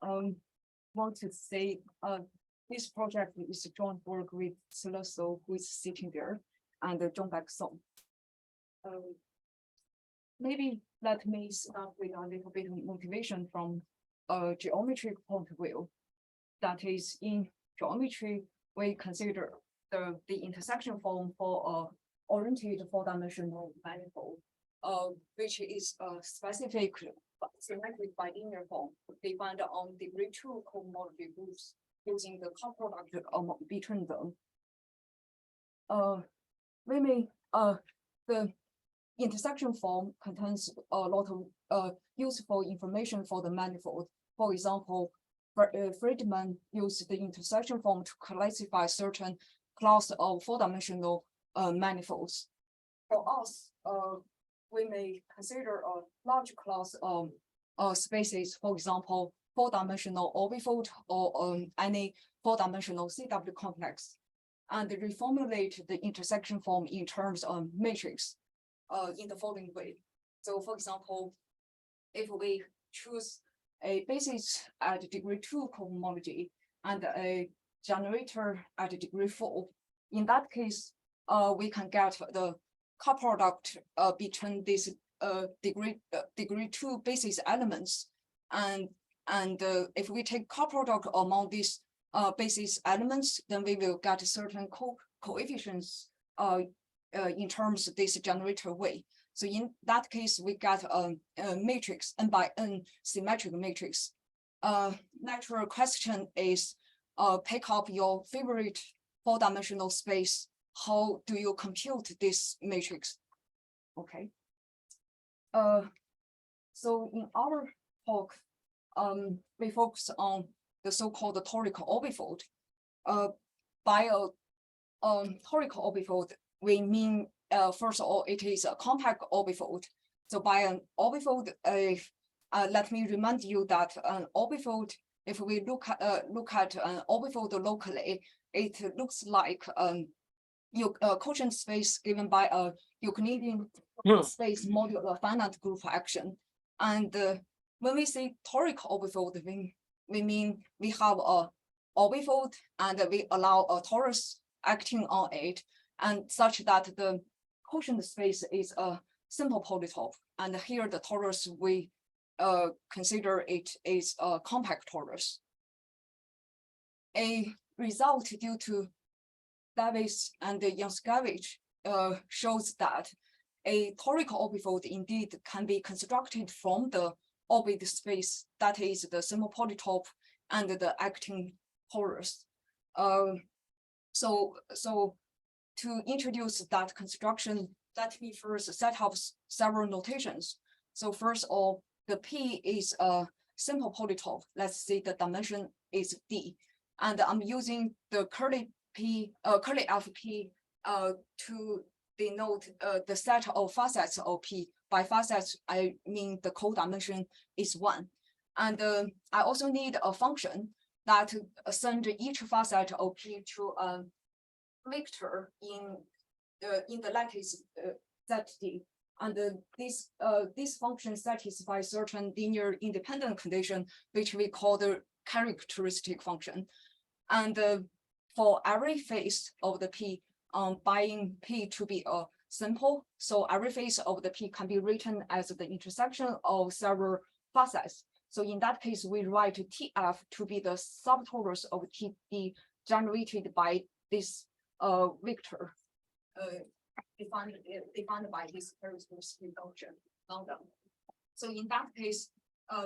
want to say this project is joint work with Celso, who is sitting there, and John Baxon. Maybe let me start with a little bit of motivation from a geometric point of view. That is, in geometry, we consider the intersection form for a oriented four-dimensional manifold, which is a specific symmetric bilinear form defined on degree 2 cohomology groups using the cut product between them. The intersection form contains a lot of useful information for the manifold. For example, Friedman used the intersection form to classify certain class of four-dimensional manifolds. For us, we may consider a large class of spaces, for example, four-dimensional orbifold or any four-dimensional CW complex, and reformulate the intersection form in terms of matrix in the following way. So, for example, if we choose a basis at degree 2 cohomology and a generator at degree 4, in that case, we can get the cut product between these degree 2 basis elements, and if we take cut product among these basis elements, then we will get certain coefficients in terms of this generator way. So in that case, we get a matrix, n by n symmetric matrix. Natural question is, pick up your favorite four-dimensional space. How do you compute this matrix? Okay. So in our talk, we focus on the so-called toric orbifold. By a toric orbifold, we mean, first of all, it is a compact orbifold. So by an orbifold, let me remind you that an orbifold, if we look at an orbifold locally, it looks like quotient space given by a Euclidean space modular finite group action. And when we say toric orbifold, we mean we have a orbifold and we allow a torus acting on it, and such that the quotient space is a simple polytope. And here the torus, we consider it is a compact torus. A result due to Davis and Januszkiewicz shows that a toric orbifold indeed can be constructed from the orbit space, that is the simple polytope and the acting torus. So to introduce that construction, let me first set up several notations. So first of all, the P is a simple polytope. Let's say the dimension is D, and I'm using the curly FP to denote the set of facets of P. By facets, I mean the codimension is 1. And I also need a function that send each facet of P to a vector in the lattice ZD. And this function satisfies certain linear independent condition, which we call the characteristic function. And for every phase of the P, buying P to be a simple, so every phase of the P can be written as the intersection of several facets. So in that case, we write TF to be the subtorus of TP generated by this vector defined by this characteristic function. So in that case,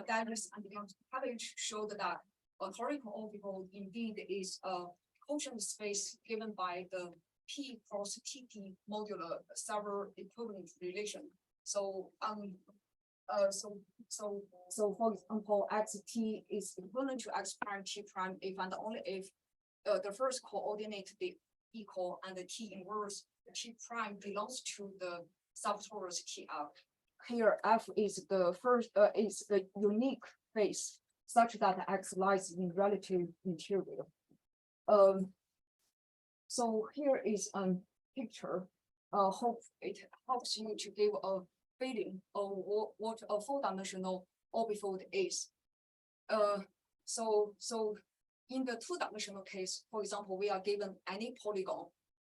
Davis and Januszkiewicz showed that a toric orbifold indeed is a quotient space given by the P cross TP modular several equivalent relation. So so for example, xt is equivalent to x prime t prime if and only if the first coordinate is equal and the t inverse t prime belongs to the subtorus TF. Here F is the first is the unique phase such that X lies in relative interior. So here is a picture. Hope it helps you to give a feeling of what a four-dimensional orbifold is. so in the two-dimensional case, for example, we are given any polygon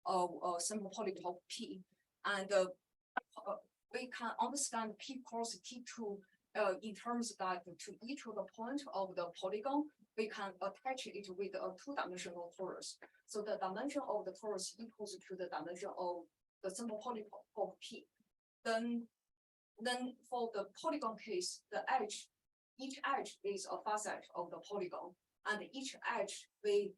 of a simple polytope P, and we can understand P cross T2 in terms that to each of the point of the polygon, we can attach it with a two-dimensional torus. So the dimension of the torus equals to the dimension of the simple polytope P. Then for the polygon case, each edge is a facet of the polygon, and each edge we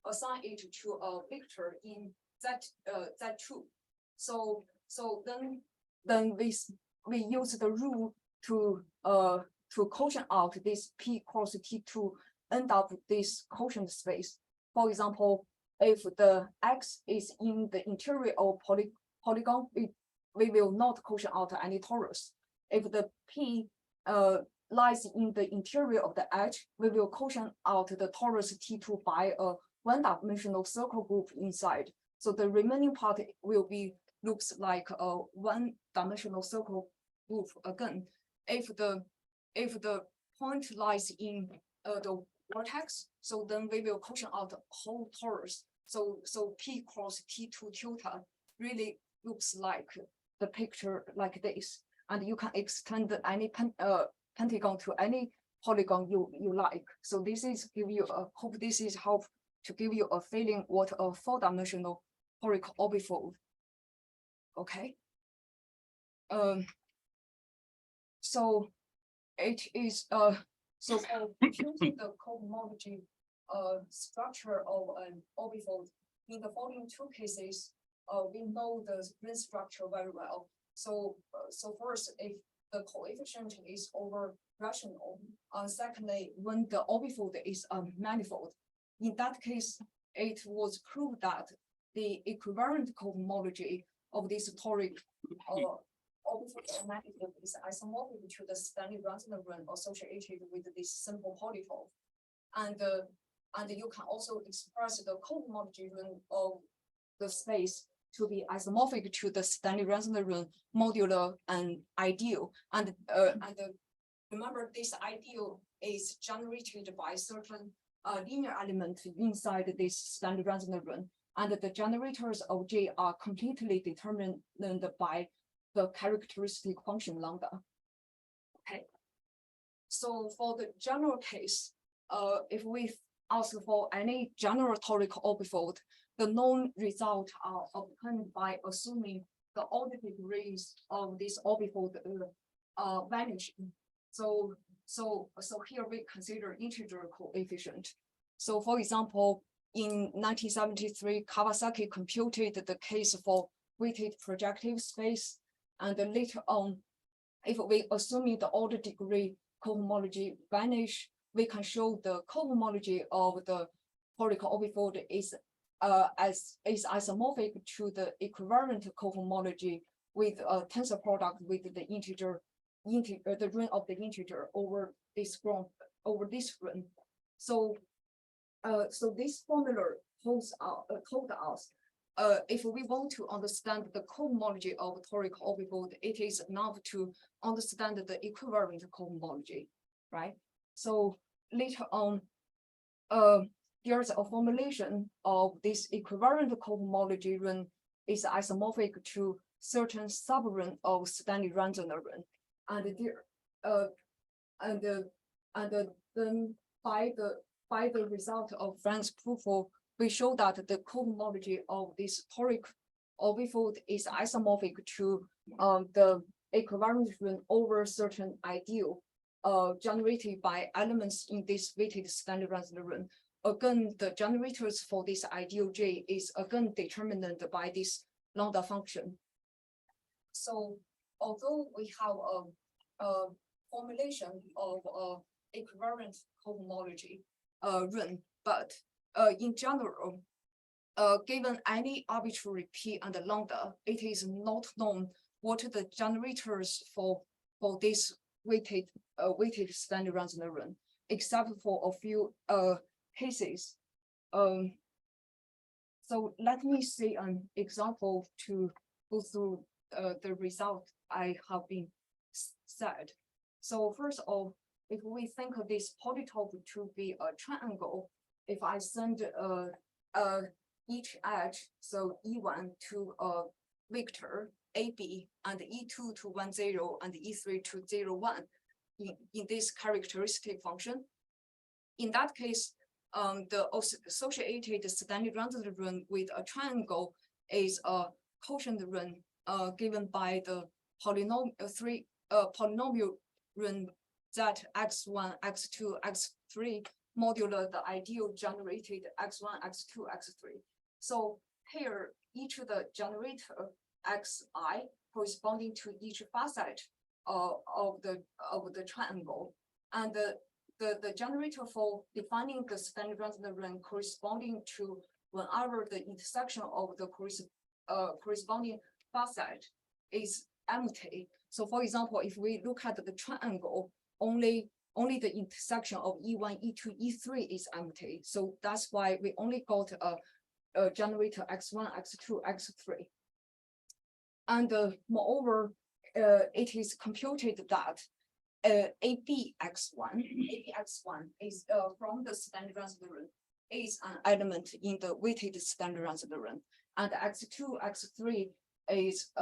assign it to a vector in Z2. So then we use the rule to quotient out this P cross T2, end up with this quotient space. For example, if the X is in the interior of polygon, we will not quotient out any torus. If the P lies in the interior of the edge, we will quotient out the torus T2 by a one-dimensional circle group inside. So the remaining part will be looks like a one-dimensional circle group again. If the point lies in the vertex, so then we will quotient out the whole torus. So P cross T2 tilde really looks like the picture like this, and you can extend any pentagon to any polygon you like. So this is give you a hope. This is help to give you a feeling what a four-dimensional toric orbifold. Okay. So it is so for computing the cohomology structure of an orbifold in the following two cases, we know the ring structure very well. So first, if the coefficient is over rational, secondly, when the orbifold is a manifold, in that case, it was proved that the equivalent cohomology of this toric orbifold manifold is isomorphic to the Stanley-Ramsden ring associated with this simple polytope, and you can also express the cohomology ring of the space to be isomorphic to the Stanley-Ramsden ring modular and ideal, and remember this ideal is generated by certain linear element inside this Stanley-Ramsden ring, and the generators of J are completely determined by the characteristic function lambda. Okay. So for the general case, if we ask for any general toric orbifold, the known results are obtained by assuming the order degrees of this orbifold vanishing. So here we consider integer coefficient. So for example, in 1973, Kawasaki computed the case for weighted projective space, and then later on, if we assuming the order degree cohomology vanish, we can show the cohomology of the toric orbifold is isomorphic to the equivalent cohomology with a tensor product with the integer the ring of the integer over this ring. So this formula told us if we want to understand the cohomology of toric orbifold, it is enough to understand the equivalent cohomology, right? So later on, there's a formulation of this equivalent cohomology ring is isomorphic to certain subring of Stanley-Ramsden ring, and then by the result of Frank's proof, we show that the cohomology of this toric orbifold is isomorphic to the equivalent ring over certain ideal generated by elements in this weighted Stanley-Ramsden ring. Again, the generators for this ideal J is again determined by this lambda function. So although we have a formulation of equivalent cohomology ring, but in general, given any arbitrary P and lambda, it is not known what the generators for this weighted Stanley-Ramsden ring, except for a few cases. So let me see an example to go through the result I have been said. So first of all, if we think of this polytope to be a triangle, if I send each edge, so E1 to a vector AB and E2 to 1, 0 and E3 to 0, 1 in this characteristic function, in that case, the associated standard random run with a triangle is a quotient run given by the polynomial run that x1, x2, x3 modular the ideal generated x1, x2, x3. So here, each of the generator xi corresponding to each facet of the triangle, and the generator for defining the standard random run corresponding to whenever the intersection of the corresponding facet is empty. So for example, if we look at the triangle, only the intersection of E1, E2, E3 is empty. So that's why we only got a generator x1, x2, x3. And moreover, it is computed that ABX1 is from the standard random run is an element in the weighted standard random run, and x2, x3 is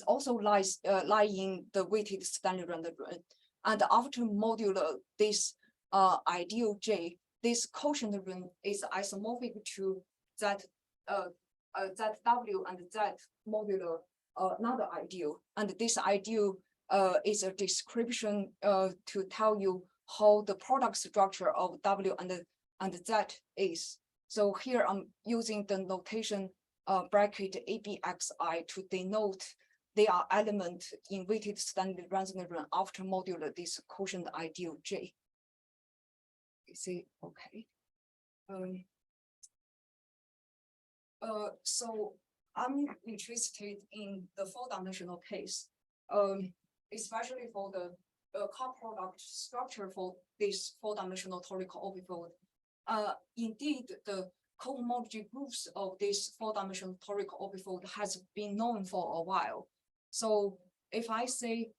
also lies in the weighted standard random run. And after modular this ideal J, this quotient run is isomorphic to that ZW and Z modular another ideal. And this ideal is a description to tell you how the product structure of W and Z is. So here I'm using the notation bracket ABXI to denote they are element in weighted standard random run after modular this quotient ideal J. You see, okay. So I'm interested in the four-dimensional case, especially for the car product structure for this four-dimensional toric orbifold. Indeed, the cohomology groups of this four-dimensional toric orbifold has been known for a while. So if I say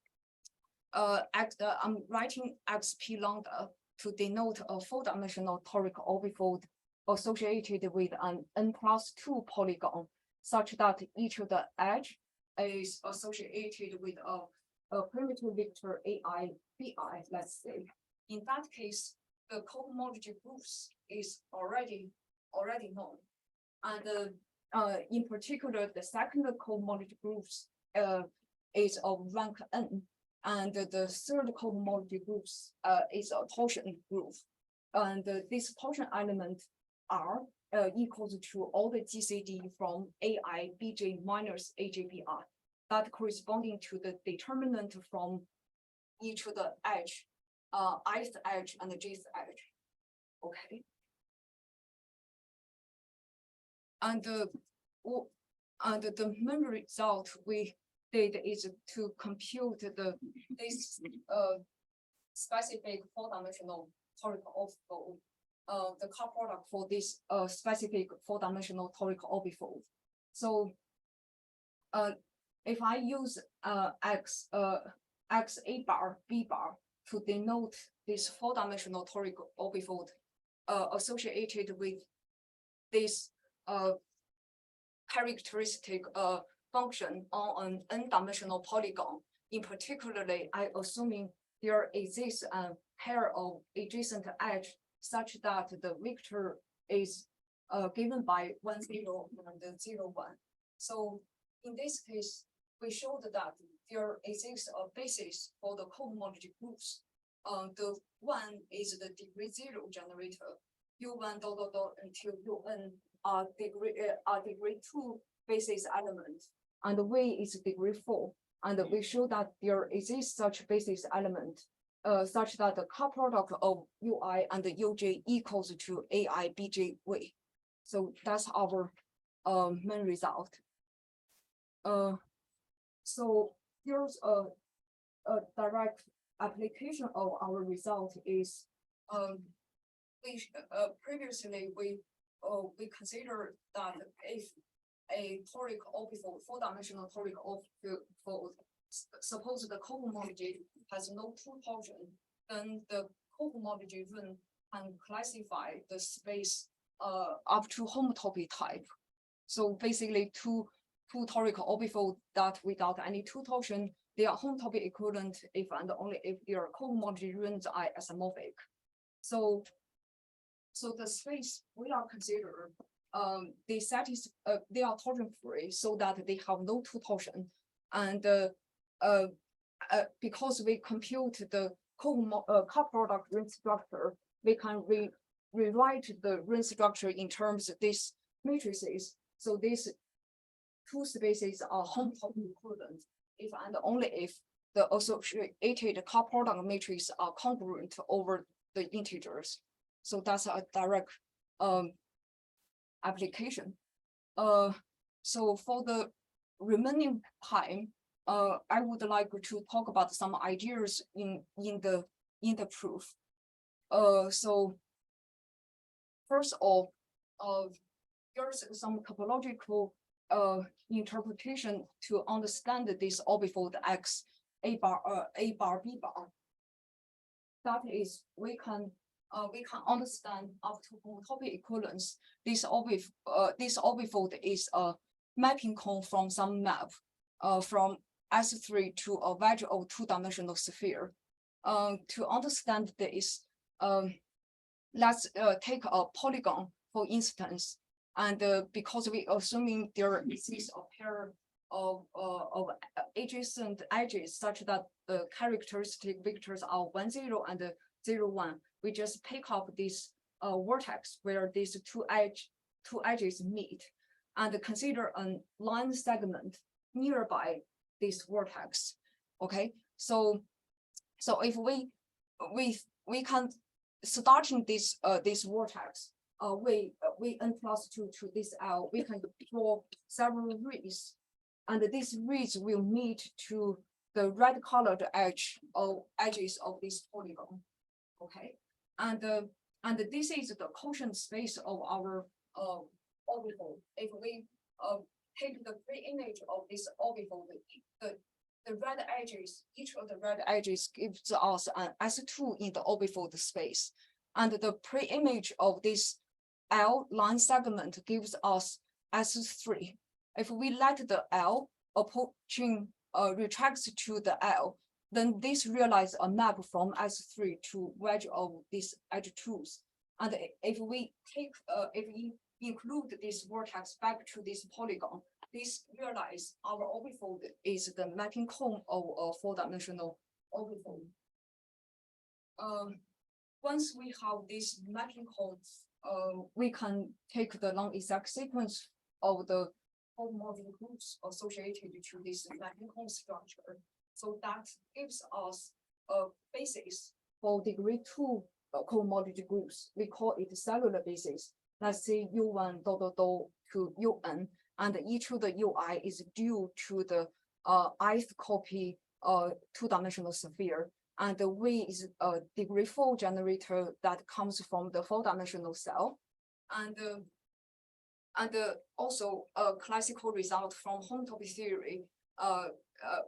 I'm writing XP lambda to denote a four-dimensional toric orbifold associated with an n+2 polygon, such that each of the edge is associated with a primitive vector AI, BI, let's say. In that case, the cohomology groups is already known. And in particular, the second cohomology groups is of rank n, and the third cohomology groups is a torsion group. And this torsion element R equals to all the GCD from AI BJ minus AJBR, that corresponding to the determinant from each of the edge, ith edge and the jth edge. Okay. And the main result we did is to compute this specific four-dimensional toric orbifold, the car product for this specific four-dimensional toric orbifold. So if I use X A bar, B bar to denote this four-dimensional toric orbifold associated with this characteristic function on an n-dimensional polygon. In particularly, I assuming there exists a pair of adjacent edge such that the vector is given by 1, 0 and 0, 1. So in this case, we showed that there exists a basis for the cohomology groups. The one is the degree 0 generator, U1 dot dot dot until UN are degree 2 basis element, and V is degree 4. And we show that there exists such basis element such that the car product of UI and UJ equals to AI BJ V. So that's our main result. So here's a direct application of our result is previously we considered that if a toric orbifold, four-dimensional toric orbifold, suppose the cohomology has no true portion, then the cohomology rule can classify the space up to homotopy type. So basically two toric orbifolds that without any two torsion, they are homotopy equivalent if and only if their cohomology rings are isomorphic. So the space we are considered they are torsion free so that they have no two torsion. And because we compute the car product ring structure, we can rewrite the ring structure in terms of these matrices. So these two spaces are homotopy equivalent if and only if the associated car product matrix are congruent over the integers. So that's a direct application. So for the remaining time, I would like to talk about some ideas in the proof. So first of all, there's some topological interpretation to understand this orbifold X A bar B bar. That is, we can understand up to homotopy equivalence. This orbifold is a mapping cone from some map from S3 to a wedge of two-dimensional sphere. To understand this, let's take a polygon, for instance, and because we assuming there exists a pair of adjacent edges such that the characteristic vectors are 1, 0 and 0, 1, we just pick up this vertex where these two edges meet, and consider a line segment nearby this vertex. Okay, so if we can starting this vertex, we n plus 2 to this L, we can draw several reeds, and these reeds will meet to the red colored edges of this polygon. Okay, and this is the quotient space of our orbifold. If we take the pre-image of this orbifold, the red edges, each of the red edges gives us an S2 in the orbifold space, and the pre-image of this L line segment gives us S3. If we let the L approaching retracts to the L, then this realizes a map from S3 to wedge of these edge tools. And if we include this vertex back to this polygon, this realize our orbifold is the mapping cone of a four-dimensional orbifold. Once we have this mapping cone, we can take the non-exact sequence of the cohomology groups associated to this mapping cone structure. So that gives us a basis for degree 2 cohomology groups. We call it cellular basis. Let's say U1 to UN, and each of the UI is due to the ith copy two-dimensional sphere, and the V is a degree 4 generator that comes from the four-dimensional cell, and also a classical result from homotopy theory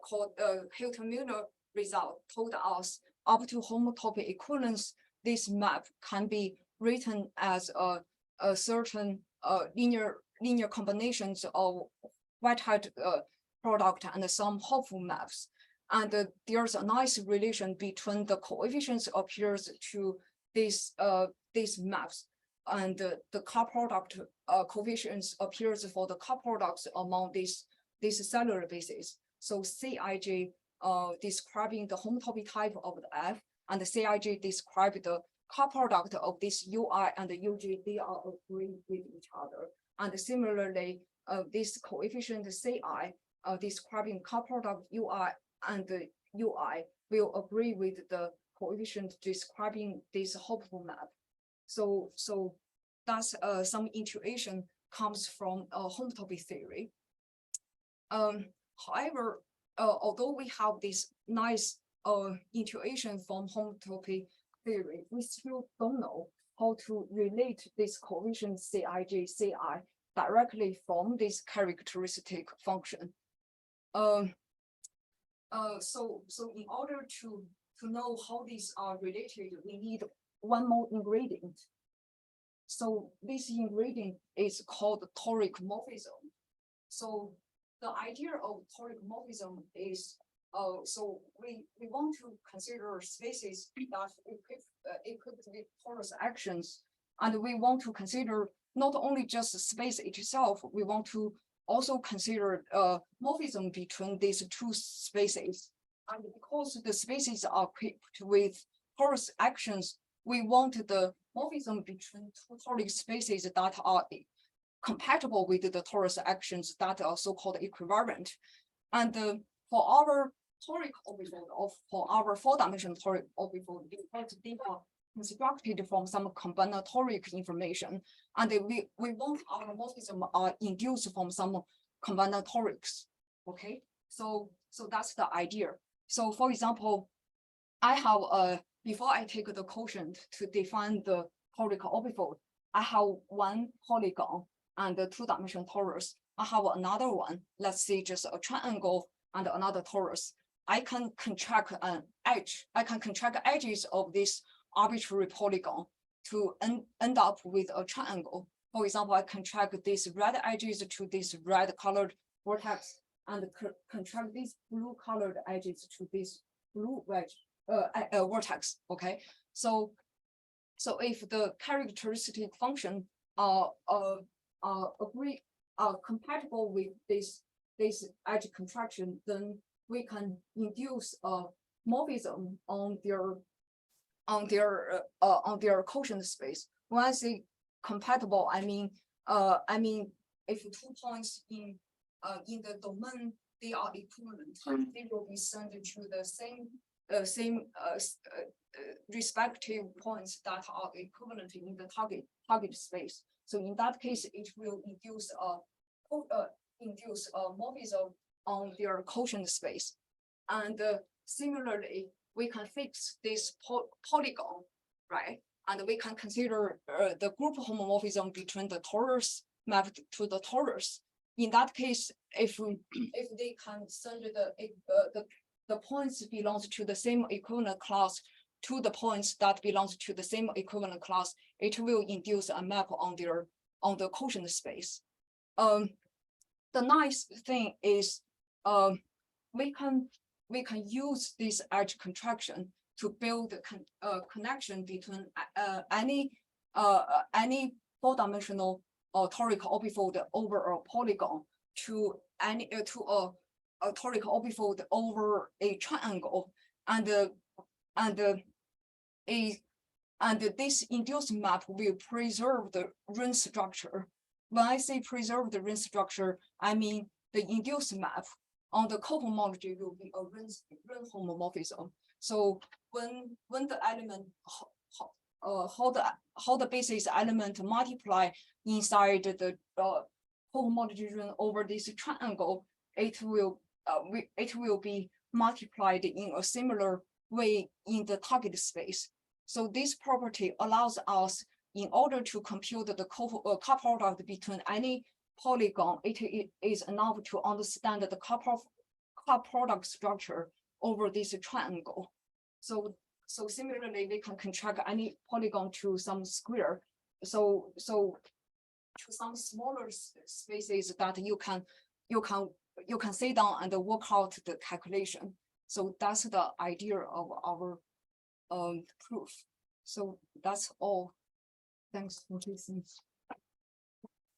called Hilton-Milner result told us up to homotopy equivalence, this map can be written as a certain linear combinations of white-hat product and some hopeful maps. And there's a nice relation between the coefficients appears to these maps, and the car product coefficients appears for the car products among these cellular bases. So Cij describing the homotopy type of the F, and the Cij describe the car product of this UI and the UG, they are agreeing with each other. And similarly, this coefficient Ci describing car product UI and the UI will agree with the coefficient describing this hopeful map. So that's some intuition comes from homotopy theory. However, although we have this nice intuition from homotopy theory, we still don't know how to relate this coefficient Cij, Ci directly from this characteristic function. So in order to to know how these are related, we need one more ingredient. So this ingredient is called toric morphism. So the idea of toric morphism is, so we want to consider species that equipped with torus actions, and we want to consider not only just the space itself, we want to also consider morphism between these two spaces. And because the spaces are equipped with torus actions, we want the morphism between two toric spaces that are compatible with the torus actions that are so-called equivalent. And for our toric orbifold, or for our four-dimensional toric orbifold, because they are constructed from some combinatoric information, and we want our morphism are induced from some combinatorics. Okay, so that's the idea. So for example, I have before I take the quotient to define the toric orbifold, I have one polygon and a two-dimensional torus. I have another one, let's say just a triangle and another torus. I can contract an edge. I can contract edges of this arbitrary polygon to end up with a triangle. For example, I contract these red edges to this red colored vertex and contract these blue colored edges to this blue wedge vertex. Okay, so if the characteristic function are compatible with this edge contraction, then we can induce a morphism on their quotient space. When I say compatible, I mean if 2 points in the domain they are equivalent, they will be sent to the same respective points that are equivalent in the target space. So in that case, it will induce a morphism on their quotient space. And similarly, we can fix this polygon, right? And we can consider the group homomorphism between the torus mapped to the torus. In that case, if they can send the points belongs to the same equivalent class to the points that belongs to the same equivalent class, it will induce a map on the quotient space. The nice thing is we can use this edge contraction to build a connection between any four-dimensional toric orbifold over a polygon to a toric orbifold over a triangle, and this induced map will preserve the ring structure. When I say preserve the ring structure, I mean the induced map on the cohomology will be a ring homomorphism. So when the element how the basis element multiply inside the cohomology ring over this triangle, it will be multiplied in a similar way in the target space. So this property allows us, in order to compute the cut product between any polygon, it is enough to understand the cut product structure over this triangle. So similarly, we can contract any polygon to some square. So to some smaller spaces that you can sit down and work out the calculation. So that's the idea of our proof. So that's all. Thanks for listening.